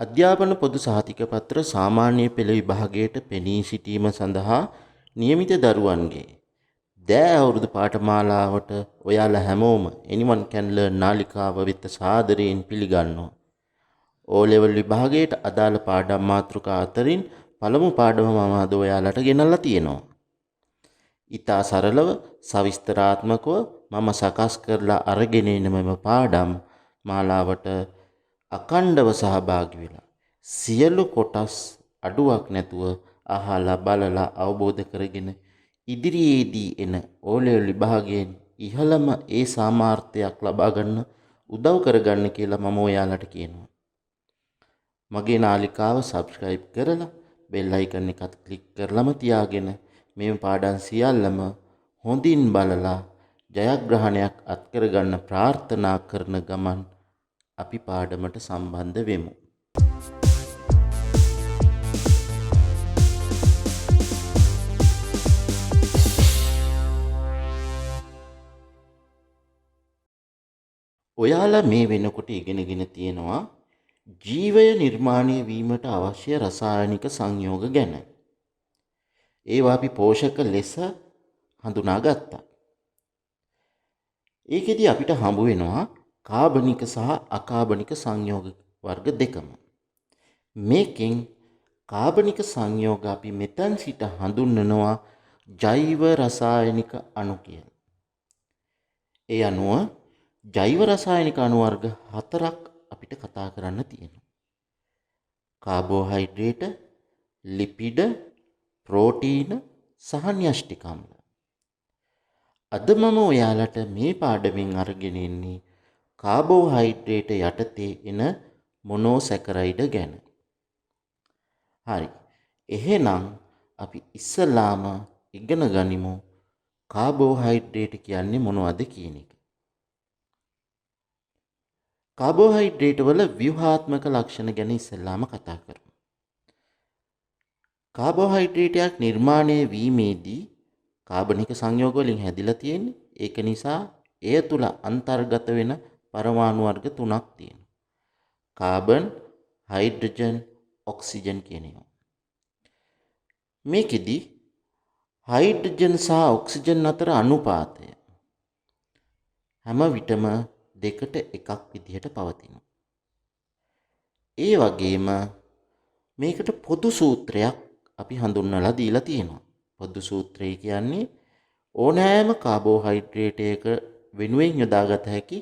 අධ්‍යාපන පොදු සහතික පත්‍ර සාමාන්‍ය පෙළ විභාගයට පෙනී සිටීම සඳහා නියමිත දරුවන්ගේ දෑ අවුරුදු පාඨමාලාවට ඔයාලා හැමෝම anyone can learn නාලිකාව වෙත සාදරයෙන් පිළිගන්නවා. O level විභාගයට අදාළ පාඩම් මාතෘකා අතරින් පළමු පාඩම මම අද ඔයාලට ගෙනල්ලා තියෙනවා. ඊටා සරලව සවිස්තරාත්මකව මම සකස් කරලා අරගෙන එන මෙම පාඩම් මාලාවට අකණ්ඩව සහභාගී වෙලා සියලු කොටස් අඩුවක් නැතුව අහලා බලලා අවබෝධ කරගෙන ඉදිරියේදී එන O level විභාගයෙන් ඉහළම ඒ සාමාර්ථයක් ලබා ගන්න උදව් කරගන්න කියලා මම ඔයාලට කියනවා. මගේ නාලිකාව subscribe කරලා bell icon එකත් click කරලම තියාගෙන මේ පාඩම් සියල්ලම හොඳින් බලලා ජයග්‍රහණයක් අත් කරගන්න ප්‍රාර්ථනා කරන ගමන් අපි පාඩමට සම්බන්ධ වෙමු. ඔයාලා මේ වෙනකොට ඉගෙනගෙන තියෙනවා ජීවය නිර්මාණය වීමට අවශ්‍ය රසායනික සංයෝග ගැන. ඒවා අපි පෝෂක ලෙස හඳුනාගත්තා. ඒකෙදි අපිට හම්බ වෙනවා කාබනික සහ අකාබනික සංයෝග වර්ග දෙකම. මේකෙන් කාබනික සංයෝග අපි මෙතන සිට හඳුන්වනවා ජෛව රසායනික අණු කියලා. ඒ අණුව ජෛව රසායනික අණු වර්ග 4ක් අපිට කතා කරන්න තියෙනවා. කාබෝහයිඩ්‍රේට, ලිපිඩ, ප්‍රෝටීන සහ න්‍යෂ්ටික අම්ල. අද මම ඔයාලට මේ පාඩමෙන් අරගෙන ඉන්නේ කාබෝහයිඩ්‍රේට යටතේ එන මොනෝසැකරයිඩ ගැන. හරි. එහෙනම් අපි ඉස්සලාම ඉගෙන ගනිමු කාබෝහයිඩ්‍රේට කියන්නේ මොනවද කියන එක. කාබෝහයිඩ්‍රේට වල ව්‍යුහාත්මක ලක්ෂණ ගැන ඉස්සෙල්ලාම කතා කරමු. කාබෝහයිඩ්‍රේටයක් නිර්මාණය වීමේදී කාබනික සංයෝග වලින් හැදිලා තියෙන්නේ. ඒක නිසා එය තුල අන්තර්ගත වෙන පරමාණු වර්ග තුනක් තියෙනවා. කාබන්, හයිඩ්‍රජන්, ඔක්සිජන් කියන ඒවා. මේකෙදි හයිඩ්‍රජන් සහ ඔක්සිජන් අතර අනුපාතය හැම විටම 2:1 විදිහට පවතිනවා. ඒ වගේම මේකට පොදු සූත්‍රයක් අපි හඳුන්වලා දීලා තියෙනවා. පොදු සූත්‍රය කියන්නේ ඕනෑම කාබෝහයිඩ්‍රේටයක වෙනුවෙන් යොදාගත හැකි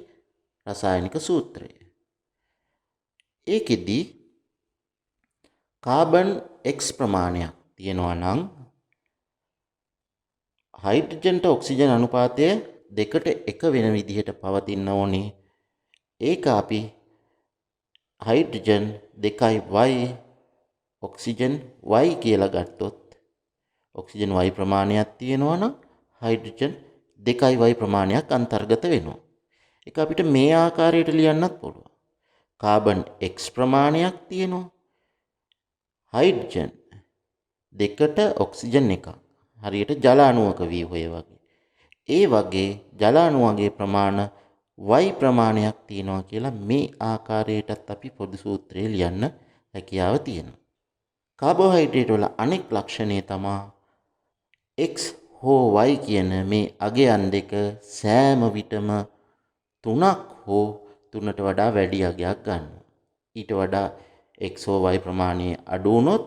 රසායනික සූත්‍රය. ඒකෙදි කාබන් X ප්‍රමාණයක් තියෙනවා නම් හයිඩ්‍රජන්ට ඔක්සිජන් අනුපාතය 2:1 වෙන විදිහට පවතින්න ඕනේ. ඒක අපි හයිඩ්‍රජන් 2y ඔක්සිජන් y කියලා ගත්තොත් ඔක්සිජන් y ප්‍රමාණයක් තියෙනවා නම් හයිඩ්‍රජන් 2y ප්‍රමාණයක් අන්තර්ගත වෙනවා. ඒක අපිට මේ ආකාරයට ලියන්නත් පුළුවන්. කාබන් x ප්‍රමාණයක් තියෙනවා. හයිඩ්‍රජන් 2ට ඔක්සිජන් 1. හරියට ජල අණුවක ව්‍යුහය වගේ. ඒ වගේ ජල අණුවගේ ප්‍රමාණ y ප්‍රමාණයක් තියෙනවා කියලා මේ ආකාරයටත් අපි පොදු සූත්‍රය ලියන්න හැකියාව තියෙනවා. කාබෝහයිඩ්‍රේට් වල අනෙක් ලක්ෂණය තමයි x හෝ y කියන මේ අගයන් දෙක සෑම විටම 3ක් හෝ 3ට වඩා වැඩි අගයක් ගන්නවා. ඊට වඩා x හෝ y ප්‍රමාණය අඩු වුණොත්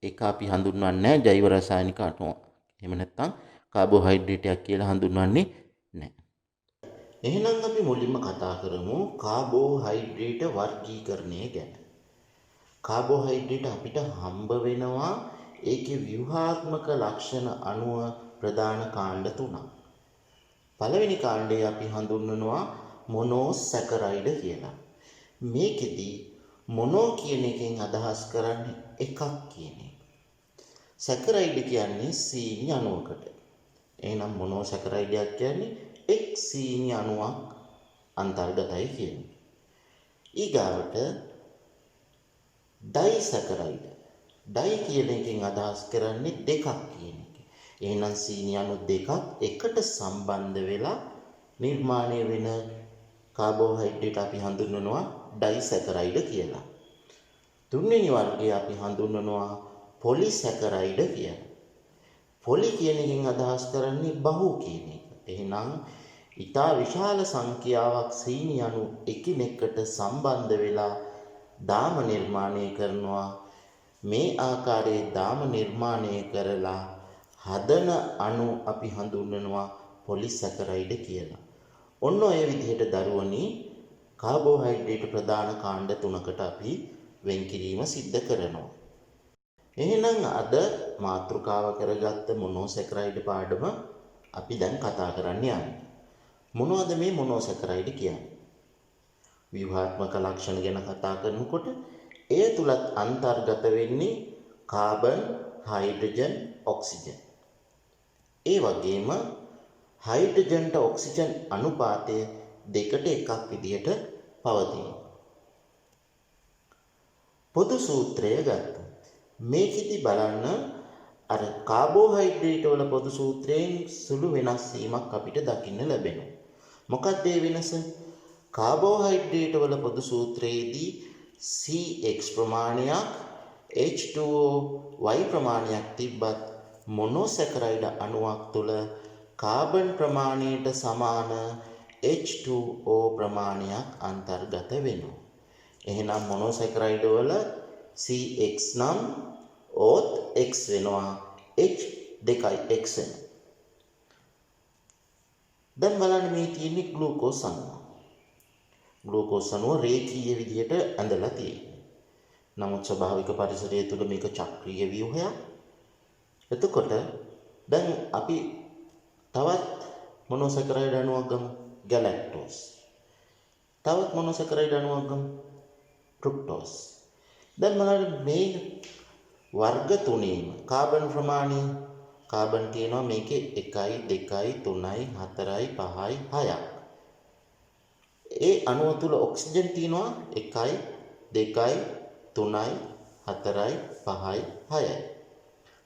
ඒක අපි හඳුන්වන්නේ ජෛව රසායනික අණුවක්. එහෙම නැත්නම් කාබෝහයිඩ්‍රේටයක් කියලා හඳුන්වන්නේ නැහැ. එහෙනම් අපි මුලින්ම කතා කරමු කාබෝහයිඩ්‍රේට වර්ගීකරණය ගැන. කාබෝහයිඩ්‍රේට අපිට හම්බ වෙනවා ඒකේ ව්‍යුහාත්මක ලක්ෂණ අනුව ප්‍රධාන කාණ්ඩ තුනක්. පළවෙනි කාණ්ඩය අපි හඳුන්වනවා මොනෝසැකරයිඩ කියලා. මේකෙදි මොනෝ කියන එකෙන් අදහස් කරන්නේ එකක් කියන එක. සැකරයිඩ කියන්නේ සීනි අණුවකට. එහෙනම් මොනෝසැකරයිඩයක් කියන්නේ එක් සීනි අණුවක් අන්තර්ගතයි කියන්නේ. ඊගාවට ඩයිසැකරයිඩ. ඩයි කියන එකෙන් අදහස් කරන්නේ දෙකක් කියන එක. එහෙනම් සීනි අණු දෙකක් එකට සම්බන්ධ වෙලා නිර්මාණය වෙන කාබෝහයිඩ්‍රේට් අපි හඳුන්වනවා ඩයිසැකරයිඩ කියලා. තුන්වෙනි වර්ගය අපි හඳුන්වනවා පොලිසැකරයිඩ් කියලා. පොලි කියන එකෙන් අදහස් කරන්නේ බහු කියන එක. එහෙනම් ඊටා විශාල සංඛ්‍යාවක් සීනි අණු එකිනෙකට සම්බන්ධ වෙලා දාම නිර්මාණය කරනවා. මේ ආකාරයේ දාම නිර්මාණය කරලා හදන අණු අපි හඳුන්වනවා පොලිසැකරයිඩ් කියලා. ඔන්න ඔය විදිහට දරුවනි කාබෝහයිඩ්‍රේට් ප්‍රධාන කාණ්ඩ තුනකට අපි වෙන්කිරීම සිද්ධ කරනවා. එහෙනම් අද මාතෘකාව කරගත්ත මොනෝසැකරයිඩ් පාඩම අපි දැන් කතා කරන්න යන්නේ. මොනවද මේ මොනෝසැකරයිඩ් කියන්නේ? ව්‍යුහාත්මක ලක්ෂණ ගැන කතා කරනකොට එය තුලත් අන්තර්ගත වෙන්නේ කාබන්, හයිඩ්‍රජන්, ඔක්සිජන්. ඒ වගේම හයිඩ්‍රජන්ට ඔක්සිජන් අනුපාතය 2:1 විදිහට පවතිනවා. පොදු සූත්‍රය ගත්තා. මේකෙදි බලන්න අර කාබෝහයිඩ්‍රේට් වල පොදු සූත්‍රයෙන් සුළු වෙනස් වීමක් අපිට දකින්න ලැබෙනවා. මොකක්ද ඒ වෙනස? කාබෝහයිඩ්‍රේට් වල පොදු සූත්‍රයේදී CX ප්‍රමාණයක් H2O Y ප්‍රමාණයක් තිබ්බත් මොනෝසැකරයිඩ් අණුවක් තුල කාබන් ප්‍රමාණයට සමාන H2O ප්‍රමාණයක් අන්තර්ගත වෙනවා. එහෙනම් මොනෝසැකරයිඩ් වල CX නම් ඕත් X වෙනවා, H 2යි X වෙනවා. දැන් බලන්න මේ තියෙන්නේ ග්ලූකෝස් අණුව. ග්ලූකෝස් අණුව රේඛීය විදිහට ඇඳලා තියෙනවා. නමුත් ස්වභාවික පරිසරය තුළ මේක චක්‍රීය ව්‍යුහයක්. එතකොට දැන් අපි තවත් මොනෝසැකරයිඩ් අණුවක් ගමු, ගැලැක්ටෝස්. තවත් මොනෝසැකරයිඩ් අණුවක් ගමු, ෆ්‍රුක්ටෝස්. දැන් බලන්න මේ වර්ග තුනේම කාබන් ප්‍රමාණය කාබන් තියෙනවා මේකේ 1යි 2යි 3යි 4යි 5යි 6ක්. ඒ අණුව තුල ඔක්සිජන් තියෙනවා 1යි 2යි 3යි 4යි 5යි 6යි.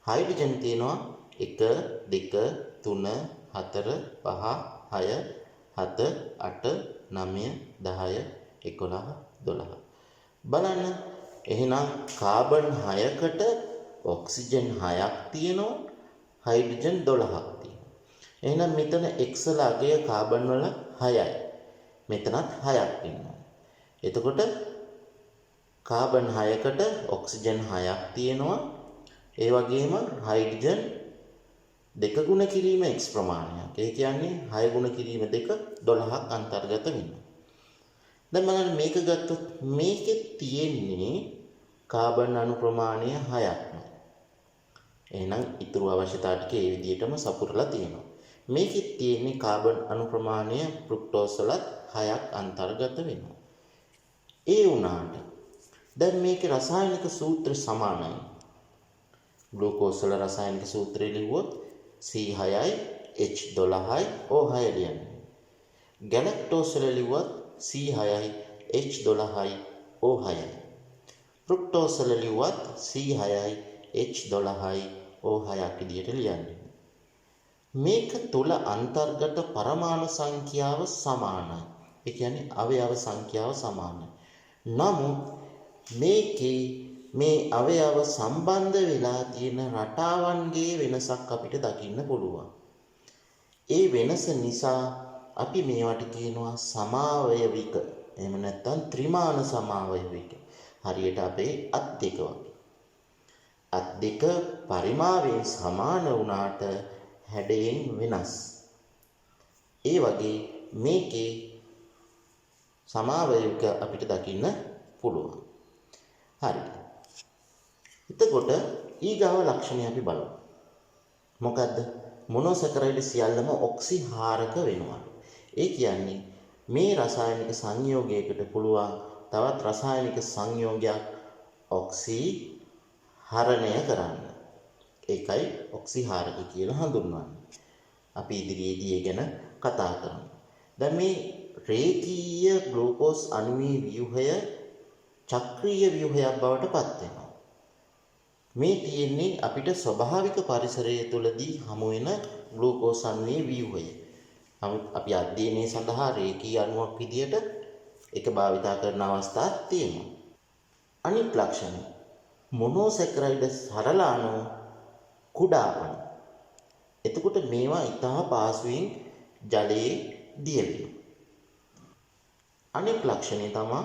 හයිඩ්‍රජන් තියෙනවා 1 2 3 4 5 6 7 8 9 10 11 12. බලන්න එහෙනම් කාබන් 6කට ඔක්සිජන් 6ක් තියෙනවා, හයිඩ්‍රජන් 12ක් තියෙනවා. එහෙනම් මෙතන X වල අගය කාබන් වල 6යි. මෙතනත් 6ක් ඉන්නවා. එතකොට කාබන් 6කට ඔක්සිජන් 6ක් තියෙනවා. ඒ වගේම හයිඩ්‍රජන් 2 ගුණ කිරීම X ප්‍රමාණයක්. ඒ කියන්නේ 6 ගුණ කිරීම 2 12ක් අන්තර්ගත වෙනවා. දැන් බලන්න මේක ගත්තොත් මේකේ තියෙන්නේ කාබන් අණු ප්‍රමාණය 6ක්. එහෙනම් ඊතුරු අවශ්‍යතා ටික ඒ විදිහටම සපුරලා තියෙනවා. මේකේ තියෙන්නේ කාබන් අණු ප්‍රමාණය ෆ්‍රුක්ටෝස් වලත් 6ක් අන්තර්ගත වෙනවා. ඒ වුණාට දැන් මේකේ රසායනික සූත්‍ර සමානයි. ග්ලූකෝස් වල රසායනික සූත්‍රය ලිව්වොත් C6යි H12යි O6 ලියන්නේ. ගැලැක්ටෝස් වල ලිව්වොත් C6යි H12යි O6යි. ෆ්‍රුක්ටෝස් වල ලිව්වත් C6යි H12යි O6ක් විදිහට ලියන්නේ. මේක තුල අන්තර්ගත පරමාණු සංඛ්‍යාව සමානයි. ඒ කියන්නේ අවයව සංඛ්‍යාව සමානයි. නමුත් මේකේ මේ අවයව සම්බන්ධ වෙලා තියෙන රටාවන්ගේ වෙනසක් අපිට දකින්න පුළුවන්. ඒ වෙනස නිසා අපි මේවට කියනවා සමාවයවික. එහෙම නැත්නම් ත්‍රිමාන සමාවයවික. හරියට අපේ අත් දෙක වගේ. අත් දෙක පරිමාවෙන් සමාන වුණාට හැඩයෙන් වෙනස්. ඒ වගේ මේකේ සමාවයවික අපිට දකින්න පුළුවන්. හරි. එතකොට ඊගාව ලක්ෂණය අපි බලමු. මොකද්ද? මොනෝසැකරයිඩ් සියල්ලම ඔක්සිහාරක වෙනවා. ඒ කියන්නේ මේ රසායනික සංයෝගයකට පුළුවන් තවත් රසායනික සංයෝගයක් ඔක්සිහරණය කරන්න. ඒකයි ඔක්සිහාරක කියලා හඳුන්වන්නේ. අපි ඉදිරියේදී ඒ ගැන කතා කරමු. දැන් මේ රේඛීය ග්ලූකෝස් අණුවේ ව්‍යුහය චක්‍රීය ව්‍යුහයක් බවට පත් වෙනවා. මේ තියෙන්නේ අපිට ස්වභාවික පරිසරය තුළදී හමු වෙන ග්ලූකෝස් අණුවේ ව්‍යුහය. අපි අධ්‍යයනය සඳහා රේඛීය අණුවක් විදියට ඒක භාවිතා කරන අවස්ථාවක් තියෙනවා. අනිත් ලක්ෂණය මොනෝසැකරයිඩ් සරල අණු කුඩා අණු. එතකොට මේවා ඉතා පහසුවෙන් ජලයේ දිය වෙනවා. අනිත් ලක්ෂණය තමයි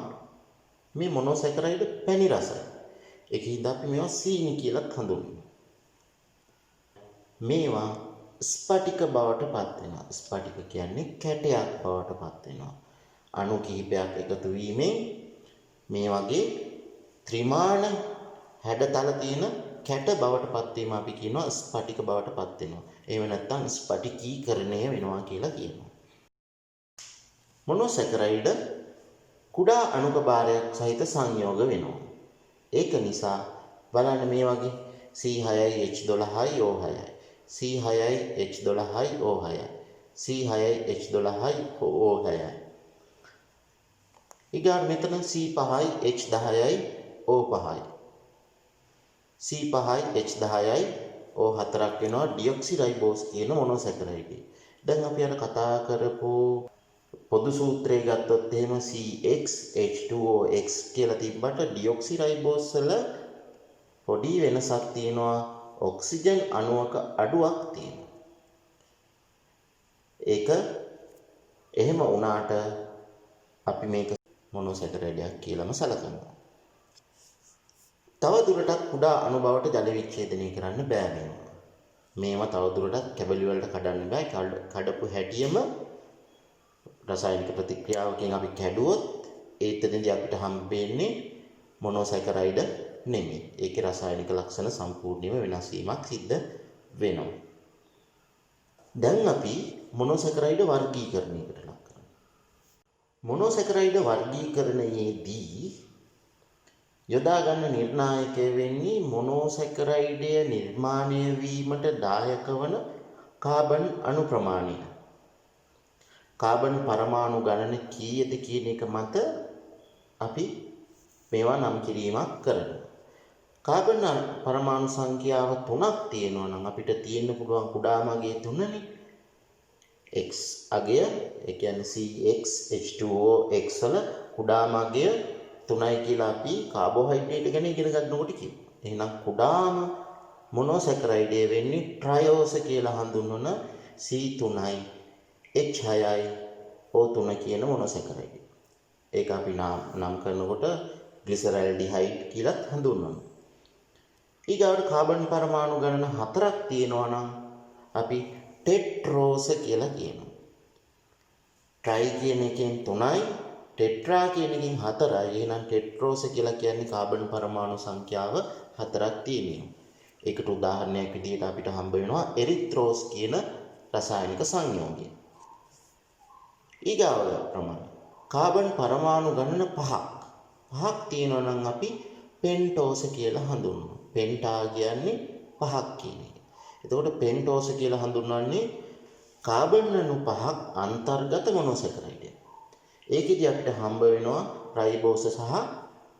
මේ මොනෝසැකරයිඩ් පැණි රසයි. ඒකින්ද අපි මේවා සීනි කියලා හඳුන්වනවා. මේවා ස්පටික බවට පත් වෙනවා. ස්පටික කියන්නේ කැටයක් බවට පත් වෙනවා. අණු කිහිපයක් එකතු වීමෙන් මේ වගේ ත්‍රිමාණ හැඩතල තියෙන කැට බවට පත් වීම අපි කියනවා ස්පටික බවට පත් වෙනවා. එහෙම නැත්නම් ස්පටිකීකරණය වෙනවා කියලා කියනවා. මොනෝසැකරයිඩ් කුඩා අණුක භාරයක් සහිත සංයෝග වෙනවා. ඒක නිසා බලන්න මේ වගේ C6යි H12යි O6යි C6යි H12යි O6යි C6යි H12යි O6යි ඊගාට මෙතන C5යි H10යි O5යි C5යි H10යි O4ක් වෙනවා ඩියොක්සිරයිබෝස් කියන මොනෝසැකරයිඩ්. දැන් අපි අර කතා කරපු පොදු සූත්‍රය ගත්තොත් එහෙම CX H2OX කියලා තිබ්බට ඩියොක්සිරයිබෝස් වල පොඩි වෙනසක් තියෙනවා. ඔක්සිජන් අණුවක අඩුවක් තියෙනවා. ඒක එහෙම වුණාට අපි මේක මොනෝසැකරයිඩයක් කියලාම සැලකනවා. තව දුරටත් කුඩා අණු බවට ජල විච්ඡේදනය කරන්න බෑ මේවා. මේවා තව දුරටත් කැබලි වලට කඩන්න බෑ. කඩපු හැටියෙම රසායනික ප්‍රතික්‍රියාවකින් අපි කැඩුවොත් ඒතනදී අපිට හම්බෙන්නේ මොනෝසැකරයිඩ් නෙමෙයි. ඒකේ රසායනික ලක්ෂණ සම්පූර්ණයෙන්ම වෙනස් වීමක් සිද්ධ වෙනවා. දැන් අපි මොනෝසැකරයිඩ් වර්ගීකරණයකට ලක් කරනවා. මොනෝසැකරයිඩ් වර්ගීකරණයේදී යොදා ගන්න නිර්ණායකය වෙන්නේ මොනෝසැකරයිඩය නිර්මාණය වීමට දායක වන කාබන් අණු ප්‍රමාණය. කාබන් පරමාණු ගණන කීයද කියන එක මත අපි මේවා නම් කිරීමක් කරනවා. කාබන් පරමාණු සංඛ්‍යාව 3ක් තියෙනවා නම් අපිට තියෙන්න පුළුවන් කුඩාම අගය 3නේ. X අගය ඒ කියන්නේ CX H2OX වල කුඩාම අගය 3යි කියලා අපි කාබෝහයිඩ්‍රේට් ගැන ඉගෙන ගන්නකොට කිව්වා. එහෙනම් කුඩාම මොනෝසැකරයිඩය වෙන්නේ ට්‍රයෝස කියලා හඳුන්වන C3යි H6යි O3 කියන මොනෝසැකරයිඩ්. ඒක අපි නම් කරනකොට ග්ලිසරල්ඩිහයිඩ් කියලා හඳුන්වනවා. ඊගාවට කාබන් පරමාණු ගණන 4ක් තියෙනවා නම් අපි ටෙට්‍රෝස කියලා කියනවා. ට්‍රයි කියන එකෙන් 3යි ටෙට්‍රා කියන එකෙන් 4යි. එහෙනම් ටෙට්‍රෝස කියලා කියන්නේ කාබන් පරමාණු සංඛ්‍යාව 4ක් තියෙනවා. ඒකට උදාහරණයක් විදිහට අපිට හම්බ වෙනවා එරිත්‍රෝස් කියන රසායනික සංයෝගය. ඊගාව ප්‍රමාණය කාබන් පරමාණු ගණන 5ක් තියෙනවා නම් අපි පෙන්ටෝස කියලා හඳුන්වනවා. පෙන්ටා කියන්නේ 5ක් කියන එක. එතකොට පෙන්ටෝස කියලා හඳුන්වන්නේ කාබන් අණු 5ක් අන්තර්ගත මොනෝසැකරයිඩ්. ඒකෙදි අපිට හම්බ වෙනවා රයිබෝස සහ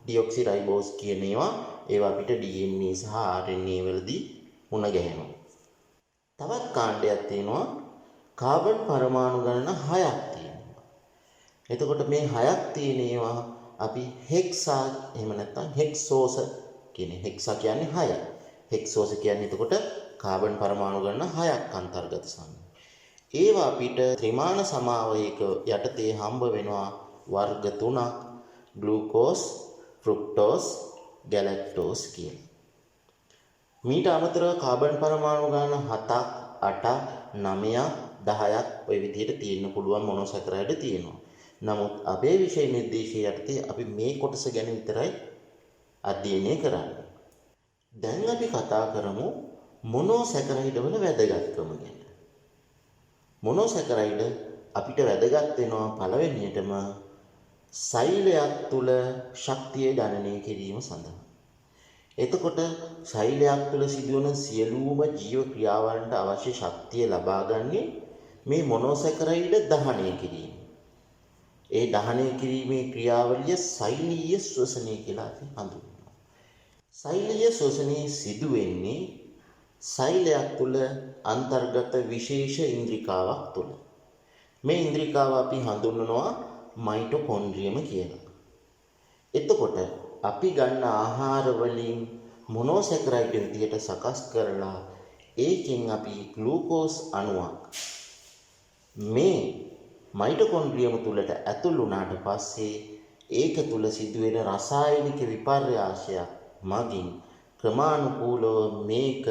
ඩියොක්සිරයිබෝස් කියන ඒවා. ඒවා අපිට DNA සහ RNA වලදී මුණ ගැහෙනවා. තවත් කාණ්ඩයක් තියෙනවා කාබන් පරමාණු ගණන 6ක් තියෙනවා. එතකොට මේ 6ක් තියෙන ඒවා අපි හෙක්සා එහෙම නැත්නම් හෙක්සෝස කියන්නේ හෙක්සා කියන්නේ 6. හෙක්සෝස කියන්නේ එතකොට කාබන් පරමාණු ගණන 6ක් අන්තර්ගත සංයෝග. ඒවා අපිට ත්‍රිමාණ සමාවයක යටතේ හම්බ වෙනවා වර්ග 3ක් ග්ලූකෝස්, ෆ්‍රුක්ටෝස්, ගැලැක්ටෝස් කියලා. මීට අමතරව කාබන් පරමාණු ගණන 7ක්, 8ක්, 9ක්, 10ක් ඔය විදිහට තියෙන්න පුළුවන් මොනෝසැකරයිඩ් තියෙනවා. නමුත් අපේ විෂය නිර්දේශය යටතේ අපි මේ කොටස ගැන විතරයි අධ්‍යයනය කරන්නේ. දැන් අපි කතා කරමු මොනෝසැකරයිඩ් වල වැදගත්කම ගැන. මොනෝසැකරයිඩ් අපිට වැදගත් වෙනවා පළවෙනියටම සෛලයක් තුල ශක්තිය ගණනය කිරීම සඳහා. එතකොට සෛලයක් තුල සිදුවන සියලුම ජීව ක්‍රියාවන්ට අවශ්‍ය ශක්තිය ලබා ගන්නේ මේ මොනෝසැකරයිඩ් දහනය කිරීම. ඒ දහනය කිරීමේ ක්‍රියාවලිය සෛලීය ශ්වසනය කියලා අපි හඳුන්වනවා. සෛලීය ශ්වසනයේ සිදු වෙන්නේ සෛලයක් තුල අන්තර්ගත විශේෂ ඉන්ද්‍රිකාවක් තුල. මේ ඉන්ද්‍රිකාව අපි හඳුන්වනවා මයිටොකොන්ඩ්‍රියම කියලා. එතකොට අපි ගන්න ආහාර වලින් මොනෝසැකරයිඩ් විදියට සකස් කරලා ඒකෙන් අපි ග්ලූකෝස් අණුවක් මේ මයිටොකොන්ඩ්‍රියම තුලට ඇතුල් වුණාට පස්සේ ඒක තුල සිදුවෙන රසායනික විපර්යාසයක් මගින් ක්‍රමානුකූලව මේක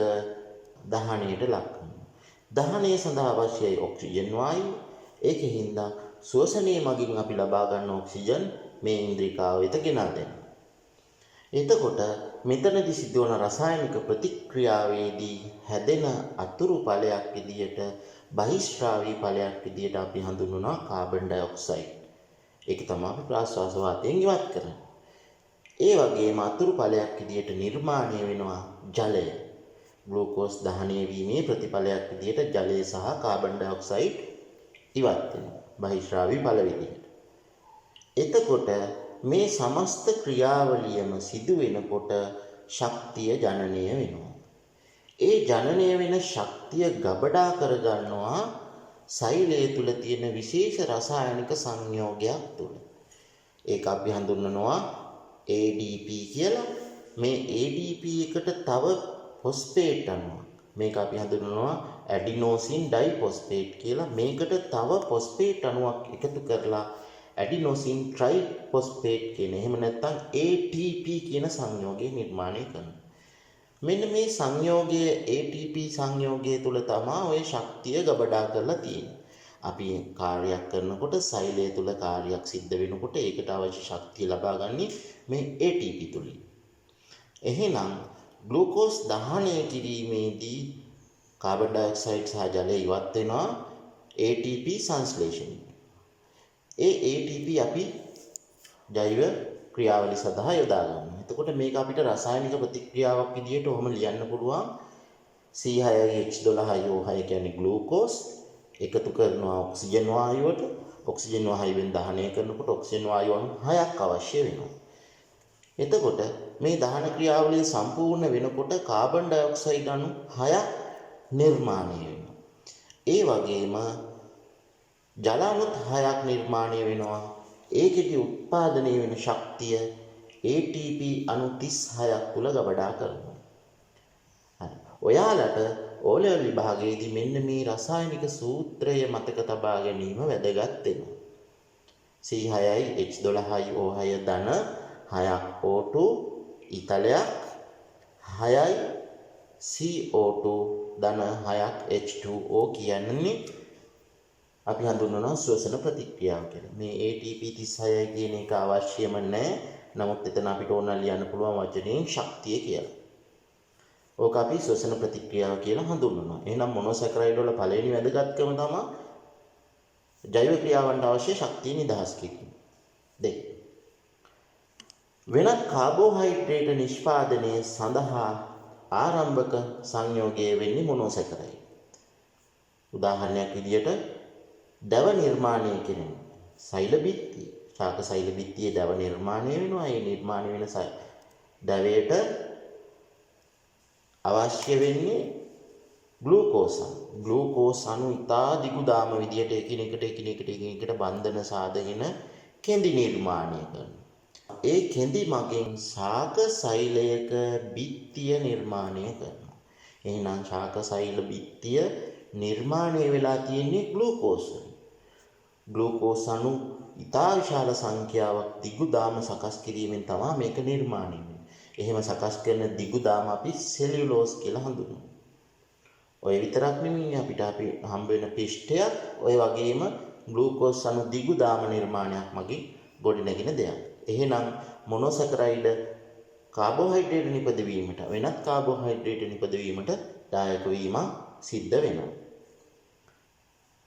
දහනයට ලක් කරනවා. දහනය සඳහා අවශ්‍යයි ඔක්සිජන් වායුව. ඒකෙන්ද ශ්වසනයේ මගින් අපි ලබා ගන්න ඔක්සිජන් මේ ඉන්ද්‍රිකාව වෙත ගෙනා දෙනවා. එතකොට මෙතනදි සිදුවන රසායනික ප්‍රතික්‍රියාවේදී හැදෙන අතුරු ඵලයක් විදියට බහිස්ත්‍රාවී ඵලයක් විදියට අපි හඳුන්වනවා කාබන් ඩයොක්සයිඩ්. ඒක තමයි අපි ප්‍රාශ්වාස වාතයෙන් ඉවත් කරන්නේ. ඒ වගේම අතුරු ඵලයක් විදියට නිර්මාණය වෙනවා ජලය. ග්ලූකෝස් දහනය වීමේ ප්‍රතිඵලයක් විදියට ජලය සහ කාබන් ඩයොක්සයිඩ් ඉවත් වෙනවා බහිස්ත්‍රාවී ඵල විදියට. එතකොට මේ සමස්ත ක්‍රියාවලියම සිදු වෙනකොට ශක්තිය ජනනය වෙනවා. ඒ ජනනය වෙන ශක්තිය ගබඩා කරගන්නවා සෛලය තුල තියෙන විශේෂ රසායනික සංයෝගයක් තුල. ඒක අපි හඳුන්වනවා ADP කියලා. මේ ADP එකට තව ෆොස්ෆේට් අණුවක්. මේක අපි හඳුන්වනවා ඇඩිනෝසින් ඩයිෆොස්ෆේට් කියලා. මේකට තව ෆොස්ෆේට් අණුවක් එකතු කරලා ඇඩිනෝසින් ට්‍රයිෆොස්ෆේට් කියන එහෙම නැත්නම් ATP කියන සංයෝගය නිර්මාණය කරනවා. මෙන්න මේ සංයෝගය ATP සංයෝගය තුල තමයි ওই ශක්තිය ගබඩා කරලා තියෙන්නේ. අපි කාර්යයක් කරනකොට සෛලය තුල කාර්යයක් සිද්ධ වෙනකොට ඒකට අවශ්‍ය ශක්තිය ලබා ගන්නේ මේ ATP තුලින්. එහෙනම් ග්ලූකෝස් දහනය කිරීමේදී කාබන් ඩයොක්සයිඩ් සහ ජලය ඉවත් වෙනවා ATP සංශ්ලේෂණය. ඒ ATP අපි ජෛව ක්‍රියාවලිය සඳහා යොදා ගන්නවා. එතකොට මේක අපිට රසායනික ප්‍රතික්‍රියාවක් විදිහට ඔහොම ලියන්න පුළුවන්. C6H12O6 කියන්නේ ග්ලූකෝස් එකතු කරනවා ඔක්සිජන් වායුවට. ඔක්සිජන් වායුවෙන් දහනය කරනකොට ඔක්සිජන් වායු අණු 6ක් අවශ්‍ය වෙනවා. එතකොට මේ දහන ක්‍රියාවලිය සම්පූර්ණ වෙනකොට කාබන් ඩයොක්සයිඩ් අණු 6ක් නිර්මාණය වෙනවා. ඒ වගේම ජල අණුත් 6ක් නිර්මාණය වෙනවා. ඒකෙදි උත්පාදනය වෙන ශක්තිය ATP අණු 36ක් තුල ගබඩා කරනවා. හරි. ඔයාලට ඕලෙවල් විභාගයේදී මෙන්න මේ රසායනික සූත්‍රය මතක තබා ගැනීම වැදගත් වෙනවා. C6H12O6 ධන 6ක් O2 ඉතලයක් 6යි CO2 ධන 6ක් H2O කියන්නේ අපි හඳුන්වනවා ශ්වසන ප්‍රතික්‍රියාව කියලා. මේ ATP 36 කියන එක අවශ්‍යම නැහැ. නමුත් එතන අපිට ඕන ලියන්න පුළුවන් වචනයෙන් ශක්තිය කියලා. ඕක අපි ශ්වසන ප්‍රතික්‍රියාව කියලා හඳුන්වනවා. එහෙනම් මොනෝසැකරයිඩ් වල පළවෙනි වැදගත්කම තමයි ජෛව ක්‍රියාවන්ට අවශ්‍ය ශක්තිය නිදහස් කිරීම. දෙක. වෙනත් කාබෝහයිඩ්‍රේට් නිෂ්පාදනය සඳහා ආරම්භක සංයෝගය වෙන්නේ මොනෝසැකරයිඩ්. උදාහරණයක් විදියට දව නිර්මාණය කෙරෙන සෛල බිත්තිය ශාක සෛල බිත්තියේ දව නිර්මාණය වෙනවා. ඒ නිර්මාණය වෙන දවයට අවශ්‍ය වෙන්නේ ග්ලූකෝස් අණු. ග්ලූකෝස් අණු ඉතා දිගු දාම විදියට එකිනෙකට බන්ධන සාධගෙන කෙඳි නිර්මාණය කරනවා. ඒ කෙඳි මගින් ශාක සෛලයක බිත්තිය නිර්මාණය කරනවා. එහෙනම් ශාක සෛල බිත්තිය නිර්මාණය වෙලා තියෙන්නේ ග්ලූකෝස් වලින්. ග්ලූකෝස් අණු ඉතා විශාල සංඛ්‍යාවක් දිගු දාම සකස් කිරීමෙන් තමයි මේක නිර්මාණය වෙන්නේ. එහෙම සකස් කරන දිගු දාම අපි සෙලියුලෝස් කියලා හඳුන්වනවා. ඔය විතරක් නෙමෙයි අපිට හම්බ වෙන පිෂ්ඨයක් ඔය වගේම ග්ලූකෝස් අණු දිගු දාම නිර්මාණයක් මගින් ගොඩනැගෙන දෙයක්. එහෙනම් මොනෝසැකරයිඩ් කාබෝහයිඩ්‍රේට් නිපදවීමට වෙනත් කාබෝහයිඩ්‍රේට් නිපදවීමට දායක වීම සිද්ධ වෙනවා.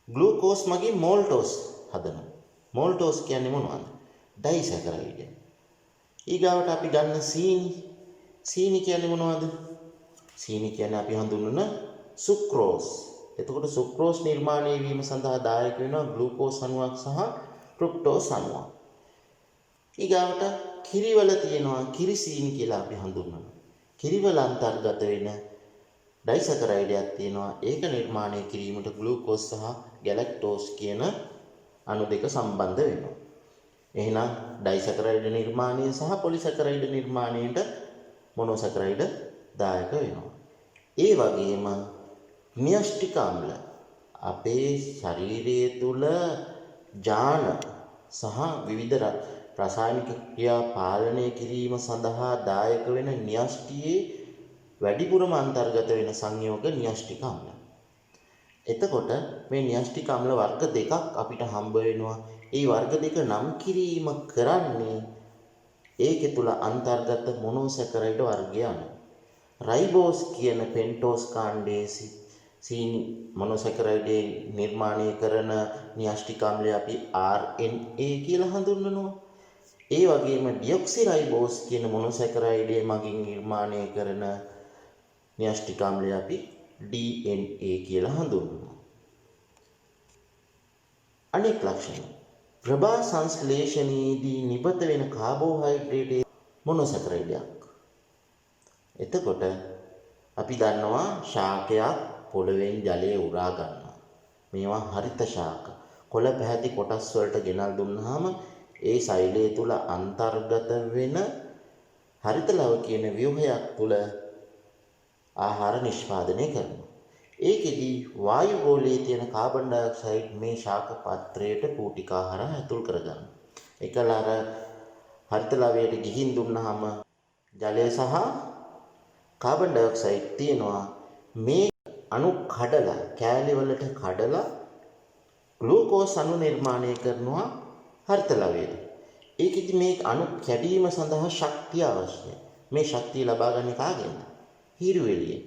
ග්ලූකෝස් මගින් මෝල්ටෝස් හදනවා. මෝල්ටෝස් කියන්නේ මොනවද? ඩයිසැකරයිඩ්. ඊගාවට අපි ගන්න සීනි. සීනි කියන්නේ මොනවද? සීනි කියන්නේ අපි හඳුන්වන සුක්‍රෝස්. එතකොට සුක්‍රෝස් නිර්මාණය වීම සඳහා දායක වෙනවා ග්ලූකෝස් අණුවක් සහ ෆ්‍රුක්ටෝස් අණුවක්. ඊගාවට කිරිවල තියෙනවා කිරිසීනි කියලා අපි හඳුන්වනවා. කිරිවල අන්තර්ගත වෙන ඩයිසැකරයිඩයක් තියෙනවා. ඒක නිර්මාණය කිරීමට ග්ලූකෝස් සහ ගැලැක්ටෝස් කියන අණු දෙක සම්බන්ධ වෙනවා. එහෙනම් ඩයිසැකරයිඩ් නිර්මාණය සහ පොලිසැකරයිඩ් නිර්මාණයට මොනොසැකරයිඩ් දායක වෙනවා. ඒ වගේම න්‍යෂ්ටික අම්ල අපේ ශරීරය තුල ජාන සහ විවිධ රසායනික ක්‍රියා පාලනය කිරීම සඳහා දායක වෙන න්‍යෂ්ටියේ වැඩිපුරම අන්තර්ගත වෙන සංයෝග න්‍යෂ්ටික අම්ල. එතකොට මේ න්‍යෂ්ටික අම්ල වර්ග දෙකක් අපිට හම්බ වෙනවා. ඒ වර්ග දෙක නම් කිරීම කරන්නේ ඒකේ තුල අන්තර්ගත මොනොසැකරයිඩ් වර්ගය අනුව. රයිබෝස් කියන පෙන්ටෝස් කාණ්ඩයේ සීනි මොනොසැකරයිඩ් නිර්මාණය කරන න්‍යෂ්ටික අම්ලය අපි RNA කියලා හඳුන්වනවා. ඒ වගේම ඩියොක්සිරයිබෝස් කියන මොනොසැකරයිඩ් මගින් නිර්මාණය කරන න්‍යෂ්ටික අම්ලය අපි DNA කියලා හඳුන්වනවා. අනෙක් ලක්ෂණ ප්‍රභා සංශ්ලේෂණයේදී නිබත වෙන කාබෝහයිඩ්‍රේට් මොනොසැකරයිඩයක්. එතකොට අපි දන්නවා ශාකයක් පොළවෙන් ජලය උරා ගන්නවා. මේවා හරිත ශාක. කොළ පැහැති කොටස් වලට ගෙනල් දුන්නාම ඒ සෛලය තුල අන්තර්ගත වෙන හරිත ලව කියන ව්‍යුහයක් තුල ආහාර නිෂ්පාදනය කරනවා. ඒකෙදි වායු ගෝලයේ තියෙන කාබන් ඩයොක්සයිඩ් මේ ශාක පත්‍රයට පූටිකාහාර ඇතුල් කරගන්නවා. ඒකල අර හරිත ලවයට ගිහින් දුන්නාම ජලය සහ කාබන් ඩයොක්සයිඩ් තියෙනවා. මේ අණු කඩලා කෑලි වලට කඩලා ග්ලූකෝස් අණු නිර්මාණය කරනවා හරිත ලවයට. ඒකෙදි මේ අණු කැඩීම සඳහා ශක්තිය අවශ්‍යයි. මේ ශක්තිය ලබා ගන්න කාගෙන්ද? හිරු එළියෙන්.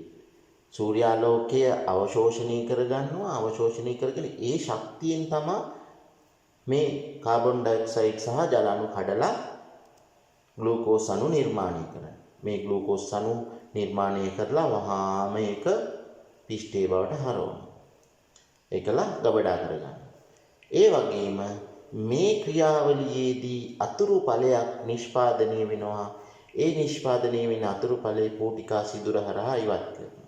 සූර්යාලෝකය අවශෝෂණය කරගන්නවා. අවශෝෂණය කරගෙන ඒ ශක්තියෙන් තමයි මේ කාබන් ඩයොක්සයිඩ් සහ ජල අණු කඩලා ග්ලූකෝස් අණු නිර්මාණය කරන්නේ. මේ ග්ලූකෝස් අණු නිර්මාණය කරලා වහාම ඒක පිෂ්ඨේ බවට හරවනවා. ඒකල ගබඩා කරගන්නවා. ඒ වගේම මේ ක්‍රියාවලියේදී අතුරු ඵලයක් නිෂ්පාදනය වෙනවා. ඒ නිෂ්පාදනය වෙන අතුරු ඵලයේ පූටිකා සිදුර හරහා ඉවත් කරනවා.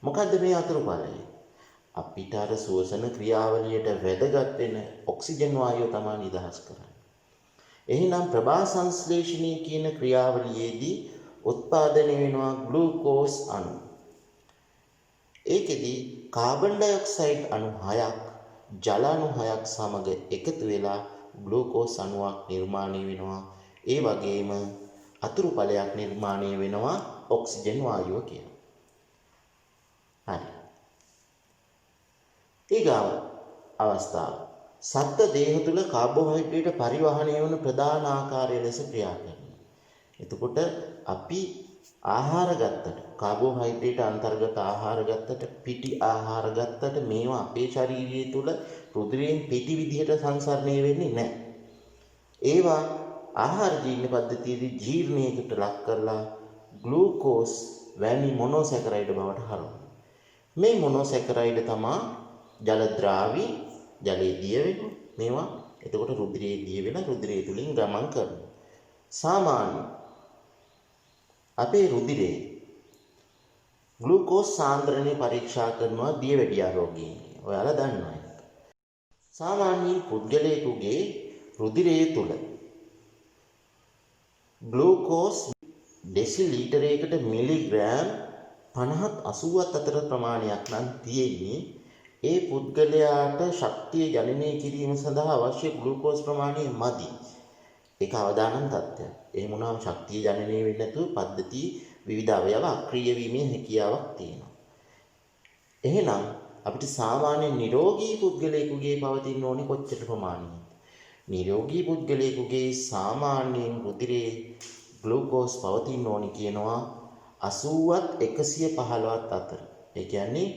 මොකද්ද මේ අතුරු ඵලය? අපිට අර ශ්වසන ක්‍රියාවලියට වැදගත් වෙන ඔක්සිජන් වායුව තමයි නිදහස් කරන්නේ. එහෙනම් ප්‍රභා සංශ්ලේෂණය කියන ක්‍රියාවලියේදී උත්පාදනය වෙනවා ග්ලූකෝස් අණු. ඒකෙදි කාබන් ඩයොක්සයිඩ් අණු 6ක් ජල අණු 6ක් සමග එකතු වෙලා ග්ලූකෝස් අණුවක් නිර්මාණය වෙනවා. ඒ වගේම අතුරු ඵලයක් නිර්මාණය වෙනවා ඔක්සිජන් වායුව කියලා. හරි. ඊගාව අවස්ථාව. සත්ත්ව දේහ තුල කාබෝහයිඩ්‍රේට් පරිවහණය වන ප්‍රධාන ආකාරය ලෙස ක්‍රියා කරනවා. එතකොට අපි ආහාර ගත්තට කාබෝහයිඩ්‍රේට් අන්තර්ගත ආහාර ගත්තට පිටි ආහාර ගත්තට මේවා අපේ ශරීරය තුල රුධිරයෙන් පිටි විදිහට සංසරණය වෙන්නේ නැහැ. ඒවා ආහාර ජීර්ණ පද්ධතියේදී ජීර්ණයකට ලක් කරලා ග්ලූකෝස් වැනි මොනොසැකරයිඩ් බවට හරවනවා. මේ මොනොසැකරයිඩ් තමයි ජල ද්‍රාවී ජලයේ දිය වෙනවා. මේවා එතකොට රුධිරයේ දිය වෙන රුධිරය තුලින් ගමන් කරනවා. සාමාන්‍ය අපේ රුධිරයේ ග්ලූකෝස් සාන්ද්‍රණය පරීක්ෂා කරනවා දියවැඩියා රෝගීන්. ඔයාලා දන්නවා ඒක. සාමාන්‍ය පුද්ගලයෙකුගේ රුධිරය තුල ග්ලූකෝස් ඩෙසිලීටරයකට මිලිග්‍රෑම් 50ත් 80ත් අතර ප්‍රමාණයක් නම් තියෙන්නේ. ඒ පුද්ගලයාට ශක්තිය ජනනය කිරීම සඳහා අවශ්‍ය ග්ලූකෝස් ප්‍රමාණය මදි. ඒක අවදානම් තත්ත්වයක්. එහෙම වුණාම ශක්තිය ජනනය වෙන්නේ නැතුව පද්ධතිය විවිධ අවයව අක්‍රිය වීමේ හැකියාවක් තියෙනවා. එහෙනම් අපිට සාමාන්‍ය නිරෝගී පුද්ගලයෙකුගේ පවතින ඕනේ කොච්චර ප්‍රමාණයක්ද? නිරෝගී පුද්ගලයෙකුගේ සාමාන්‍යයෙන් රුධිරයේ ග්ලූකෝස් පවතින ඕනේ කියනවා 80ත් 115ත් අතර. ඒ කියන්නේ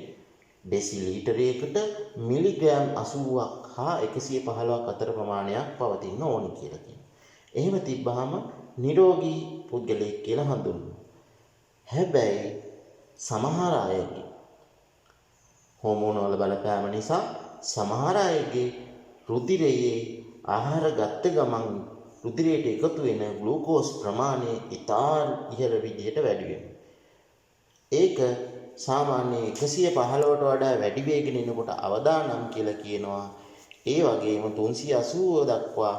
ඩෙසිලීටරයකට මිලිග්‍රෑම් 80ක් හා 115ක් අතර ප්‍රමාණයක් පවතින ඕනේ කියලා කියනවා. එහෙම තිබ්බහම නිරෝගී පුද්ගලයෙක් කියලා හඳුන්වනවා. හැබැයි සමහර අයගේ හෝමෝනවල බලපෑම නිසා සමහර අයගේ රුධිරයේ ආහාර ගත්ත ගමන් රුධිරයට එකතු වෙන ග්ලූකෝස් ප්‍රමාණය ඉතා ඉහළ විදිහට වැඩි වෙනවා. ඒක සාමාන්‍ය 115ට වඩා වැඩි වේගෙන එනකොට අවදානම් කියලා කියනවා. ඒ වගේම 380 දක්වා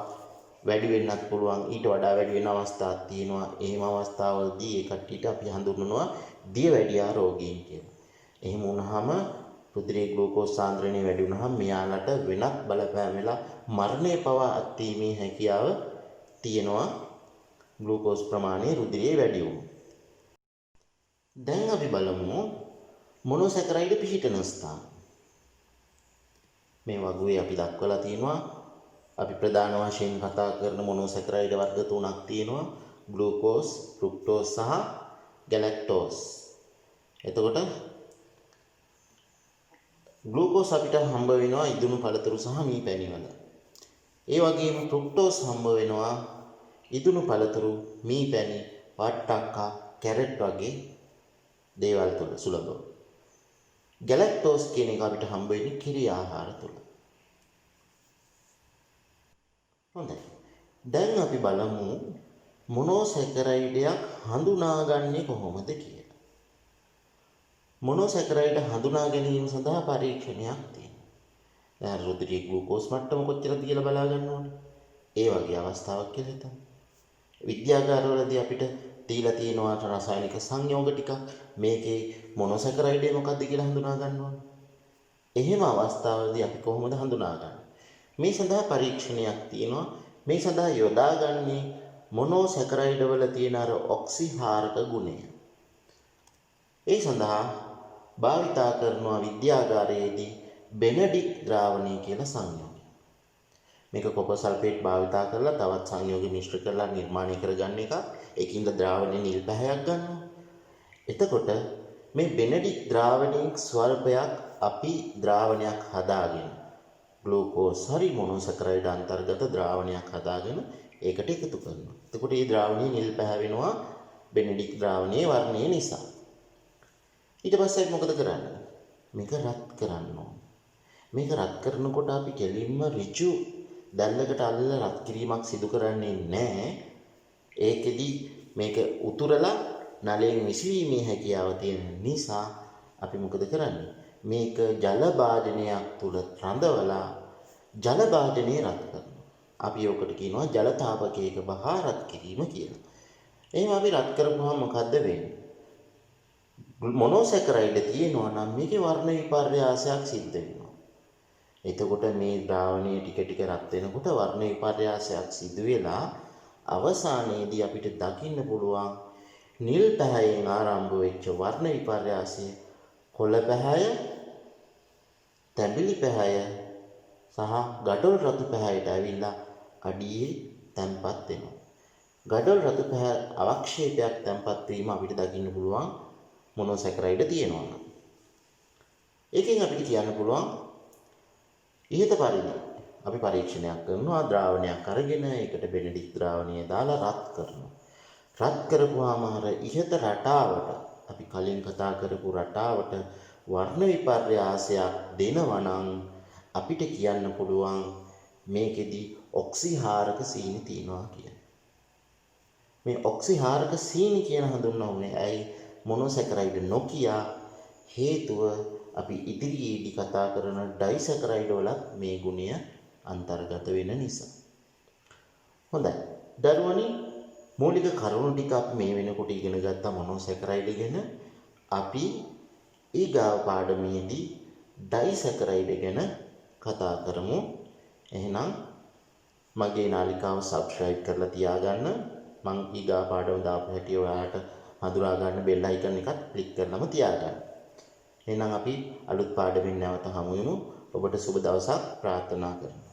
වැඩි වෙන්නත් පුළුවන්. ඊට වඩා වැඩි වෙන අවස්ථාත් තියෙනවා. එහෙම අවස්ථාවලදී ඒ කට්ටියට අපි හඳුන්වනවා දියවැඩියා රෝගීන් කියලා. එහෙම වුණාම රුධිරයේ ග්ලූකෝස් සාන්ද්‍රණය වැඩි වුණාම මෙයාලට වෙනත් බලපෑම් වෙලා මරණය පවා අත්වීමේ හැකියාව තියෙනවා ග්ලූකෝස් ප්‍රමාණය රුධිරයේ වැඩි වුණොත්. දැන් අපි බලමු මොනොසැකරයිඩ් පිහිටන ස්ථාන. මේ වගුවේ අපි දක්වලා තියෙනවා. අපි ප්‍රධාන වශයෙන් කතා කරන මොනොසැකරයිඩ් වර්ග තුනක් තියෙනවා. ග්ලූකෝස්, ෆ්‍රුක්ටෝස් සහ ගැලැක්ටෝස්. එතකොට ග්ලූකෝස් අපිට හම්බ වෙනවා ඉදුණු පළතුරු සහ මී පැණි වල. ඒ වගේම ෆ්‍රුක්ටෝස් හම්බ වෙනවා ඉදුණු පළතුරු, මී පැණි, වට්ටක්කා, කැරට් වගේ දේවල් තුල සුලභව. ගැලැක්ටෝස් කියන එක අපිට හම්බ වෙන්නේ කිරි ආහාර තුල. හොඳයි. දැන් අපි බලමු මොනොසැකරයිඩයක් හඳුනාගන්නේ කොහොමද කියලා. මොනොසැකරයිඩ් හඳුනා ගැනීම සඳහා පරීක්ෂණයක් තියෙනවා. දැන් රුධිරයේ ග්ලූකෝස් මට්ටම කොච්චරද කියලා බලා ගන්න ඕනේ. ඒ වගේ අවස්ථාවක් කියලා හිතමු. විද්‍යාගාරවලදී අපිට දීලා තියෙනවා රසායනික සංයෝග ටිකක්. මේකේ මොනොසැකරයිඩ් මොකක්ද කියලා හඳුනා ගන්න ඕනේ. එහෙම අවස්ථාවලදී අපි කොහොමද හඳුනාගන්නේ? මේ සඳහා පරීක්ෂණයක් තියෙනවා. මේ සඳහා යොදාගන්නේ මොනොසැකරයිඩ් වල තියෙන අර ඔක්සිහාරක ගුණය. ඒ සඳහා භාවිතා කරනවා විද්‍යාගාරයේදී බෙනඩික් ද්‍රාවණය කියලා සංයෝගය. මේක කොපර් සල්ෆේට් භාවිතා කරලා තවත් සංයෝග මිශ්‍ර කරලා නිර්මාණය කරගන්න එක. ඒකින්ද ද්‍රාවණයේ නිල් පැහැයක් ගන්නවා. එතකොට මේ බෙනඩික් ද්‍රාවණයේ ස්වල්පයක් අපි ද්‍රාවණයක් හදාගෙන ග්ලූකෝස් හරි මොනොසැකරයිඩ් අන්තර්ගත ද්‍රාවණයක් හදාගෙන ඒකට එකතු කරනවා. එතකොට මේ ද්‍රාවණය නිල් පැහැ වෙනවා බෙනඩික් ද්‍රාවණයේ වර්ණය නිසා. ඊට පස්සේ මොකද කරන්නේ? මේක රත් කරන්න ඕන. මේක රත් කරනකොට අපි කෙලින්ම ඍජු දැල්ලකට අල්ලලා රත් කිරීමක් සිදු කරන්නේ නැහැ. ඒකෙදි මේක උතුරලා නලයෙන් විසවීමේ හැකියාව තියෙන නිසා අපි මොකද කරන්නේ? මේක ජල භාජනයක් තුල රඳවලා ජල භාජනය රත් කරනවා. අපි ඔකට කියනවා ජල තාපකයක බහා රත් කිරීම කියලා. එහෙනම් අපි රත් කරපුවාම මොකද්ද වෙන්නේ? මොනොසැකරයිඩ් තියෙනවා නම් මේකේ වර්ණ විපර්යාසයක් සිද්ධ වෙනවා. එතකොට මේ ද්‍රාවණය ටික ටික රත් වෙනකොට වර්ණ විපර්යාසයක් සිදු වෙලා අවසානයේදී අපිට දකින්න පුළුවන් නිල් පැහැයෙන් ආරම්භ වෙච්ච වර්ණ විපර්යාසය කොළ පැහැය, තැඹිලි පැහැය සහ ගඩොල් රතු පැහැයට ඇවිල්ලා අඩියේ තැම්පත් වෙනවා. ගඩොල් රතු පැහැ අවක්ෂේපයක් තැම්පත් වීම අපිට දකින්න පුළුවන් මොනොසැකරයිඩ් තියෙනවා නම්. ඒකෙන් අපිට කියන්න පුළුවන් ඉහත පරිදි අපි පරීක්ෂණයක් කරනවා ද්‍රාවණයක් අරගෙන ඒකට බෙනඩික් ද්‍රාවණය දාලා රත් කරනවා. රත් කරපුවාම අර ඉහත රටාවට අපි කලින් කතා කරපු රටාවට වර්ණ විපර්යාසයක් දෙනවා නම් අපිට කියන්න පුළුවන් මේකෙදි ඔක්සිහාරක සීනි තියෙනවා කියලා. මේ ඔක්සිහාරක සීනි කියන හඳුන්වන්නේ ඇයි මොනොසැකරයිඩ් නොකිය හේතුව අපි ඉදිරියේදී කතා කරන ඩයිසැකරයිඩ් වලත් මේ ගුණය අන්තර්ගත වෙන නිසා. හොඳයි. දරුවනි මූලික කරුණු ටික අපි මේ වෙනකොට ඉගෙන ගත්ත මොනොසැකරයිඩ් ගැන. අපි ඊගාව පාඩමේදී ඩයිසැකරයිඩ් ගැන කතා කරමු. එහෙනම් මගේ නාලිකාව සබ්ස්ක්‍රයිබ් කරලා තියාගන්න. මං ඊගාව පාඩම දාපු හැටි ඔයාලට හඳුනා ගන්න බෙල් අයිකන් එකත් ක්ලික් කරලම තියාගන්න. එහෙනම් අපි අලුත් පාඩමින් නැවත හමු වෙමු. ඔබට සුබ දවසක් ප්‍රාර්ථනා කරමු.